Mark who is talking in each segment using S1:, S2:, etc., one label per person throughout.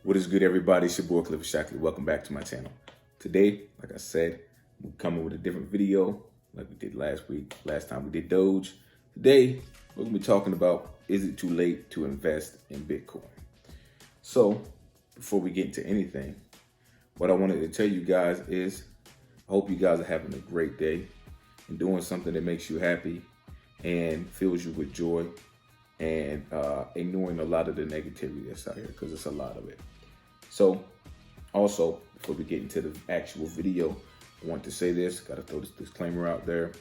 S1: What is good, everybody? It's your boy, Clifford, Shockley. Welcome back to my channel. Today, like I said, we're coming with a different video like we did last week. Last time we did Doge. Today, we're going to be talking about, is it too late to invest in Bitcoin? So, before we get into anything, what I wanted to tell you guys is, I hope you guys are having a great day and doing something that makes you happy and fills you with joy, and ignoring a lot of the negativity that's out here, because it's a lot of it. So also, before we get into the actual video, I want to say this, got to throw this disclaimer out there.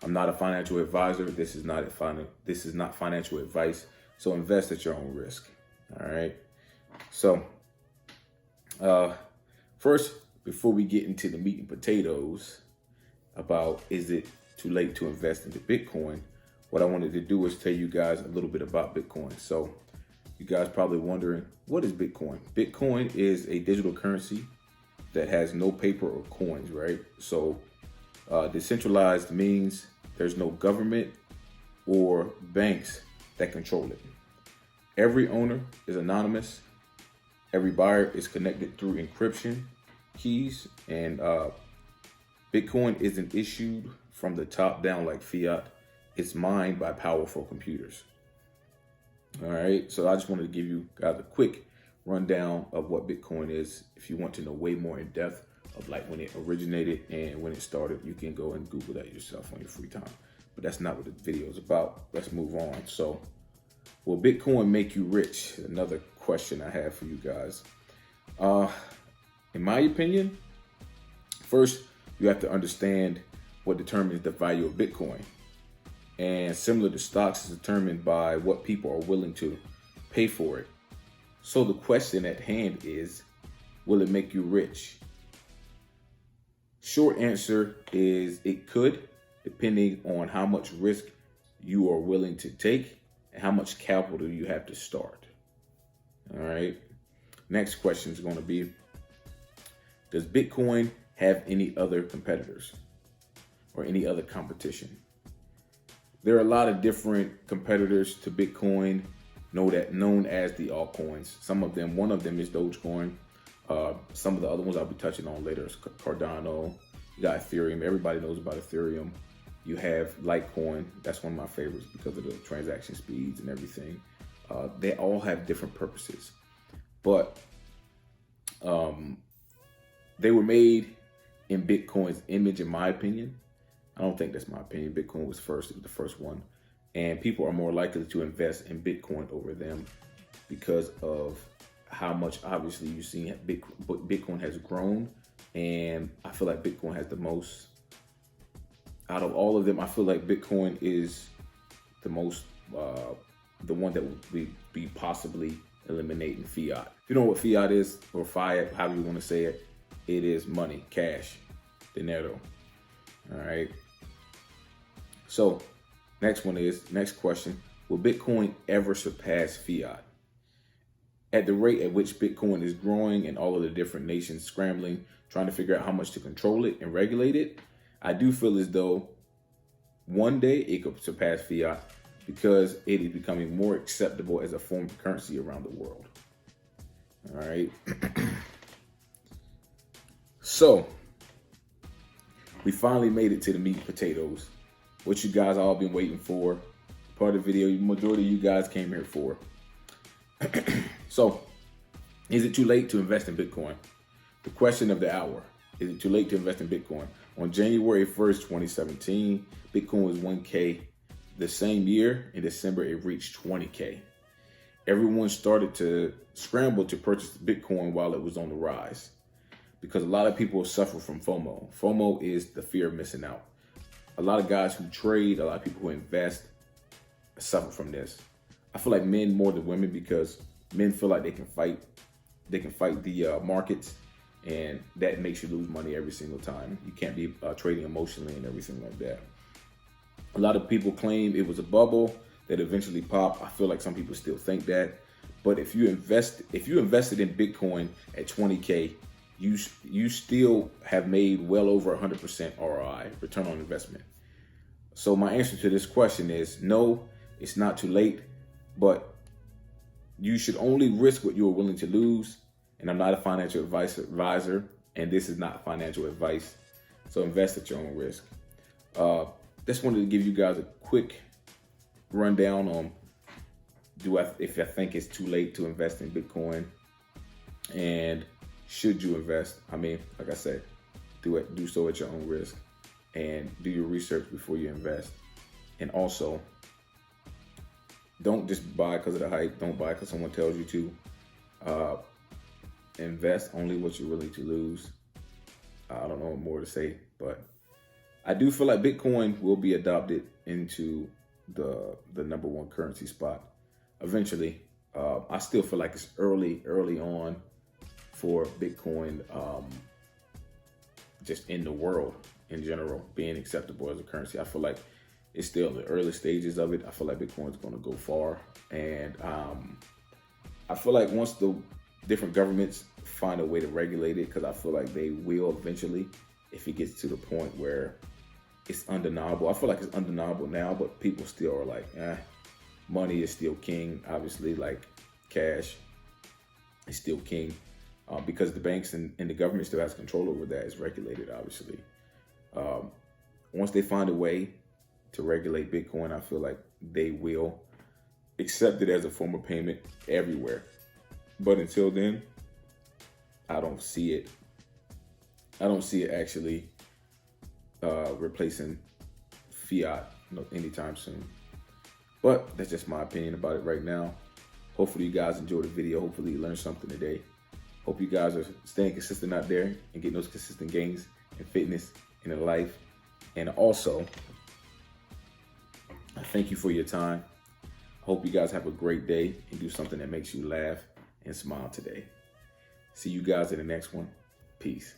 S1: I'm not a financial advisor. This is not financial advice. So invest at your own risk. All right. So first, before we get into the meat and potatoes about is it too late to invest into Bitcoin, what I wanted to do is tell you guys a little bit about Bitcoin. So you guys probably wondering, what is Bitcoin? Bitcoin is a digital currency that has no paper or coins, right? So decentralized means there's no government or banks that control it. Every owner is anonymous. Every buyer is connected through encryption keys, and Bitcoin isn't issued from the top down like fiat. It's mined by powerful computers. All right, so I just wanted to give you guys a quick rundown of what Bitcoin is. If you want to know way more in depth of like when it originated and when it started, you can go and Google that yourself on your free time. But that's not what the video is about. Let's move on. So, will Bitcoin make you rich? Another question I have for you guys. In my opinion, first, you have to understand what determines the value of Bitcoin. And similar to stocks, is determined by what people are willing to pay for it. So the question at hand is, will it make you rich? Short answer is it could, depending on how much risk you are willing to take and how much capital you have to start. All right. Next question is going to be, does Bitcoin have any other competitors or any other competition? There are a lot of different competitors to Bitcoin, known as the altcoins. One of them is Dogecoin. Some of the other ones I'll be touching on later is Cardano. You got Ethereum. Everybody knows about Ethereum. You have Litecoin. That's one of my favorites because of the transaction speeds and everything. They all have different purposes, but they were made in Bitcoin's image, in my opinion. I don't think that's my opinion. Bitcoin was first. It was the first one. And people are more likely to invest in Bitcoin over them because of how much, obviously, you've seen Bitcoin has grown. And I feel like Bitcoin has the most, out of all of them, I feel like Bitcoin is the most, the one that will be possibly eliminating fiat. If you know what fiat is, or fiat, however you want to say it, it is money, cash, dinero. All right. So next question, will Bitcoin ever surpass fiat? At the rate at which Bitcoin is growing and all of the different nations scrambling, trying to figure out how much to control it and regulate it, I do feel as though one day it could surpass fiat because it is becoming more acceptable as a form of currency around the world. All right. So we finally made it to the meat and potatoes. What you guys all been waiting for. Part of the video, the majority of you guys came here for. So, is it too late to invest in Bitcoin? The question of the hour. Is it too late to invest in Bitcoin? On January 1st, 2017, Bitcoin was 1K. The same year, in December, it reached 20K. Everyone started to scramble to purchase Bitcoin while it was on the rise, because a lot of people suffer from FOMO. FOMO is the fear of missing out. A lot of guys who trade, a lot of people who invest suffer from this. I feel like men more than women, because men feel like they can fight the markets, and that makes you lose money every single time. You can't be trading emotionally and everything like that. A lot of people claim it was a bubble that eventually popped. I feel like some people still think that. But if you invested in Bitcoin at 20K, you still have made well over 100% ROI, return on investment. So my answer to this question is no, it's not too late, but you should only risk what you're willing to lose. And I'm not a financial advisor, and this is not financial advice. So invest at your own risk. Just wanted to give you guys a quick rundown on if I think it's too late to invest in Bitcoin, and should you invest? I mean, like I said, do so at your own risk, and do your research before you invest. And also, don't just buy because of the hype. Don't buy because someone tells you to. Invest only what you're willing to lose. I don't know what more to say, but I do feel like Bitcoin will be adopted into the #1 currency spot eventually. I still feel like it's early on for Bitcoin, just in the world in general, being acceptable as a currency. I feel like it's still in the early stages of it. I feel like Bitcoin is going to go far, and I feel like once the different governments find a way to regulate it, because I feel like they will eventually, if it gets to the point where it's undeniable. I feel like it's undeniable now, but people still are like, money is still king. Obviously, like cash is still king, because the banks and the government still has control over that. It's regulated, obviously. Once they find a way to regulate Bitcoin, I feel like they will accept it as a form of payment everywhere. But until then, I don't see it. I don't see it actually replacing fiat anytime soon. But that's just my opinion about it right now. Hopefully you guys enjoyed the video. Hopefully you learned something today. Hope you guys are staying consistent out there and getting those consistent gains in fitness and in life. And also, I thank you for your time. Hope you guys have a great day and do something that makes you laugh and smile today. See you guys in the next one. Peace.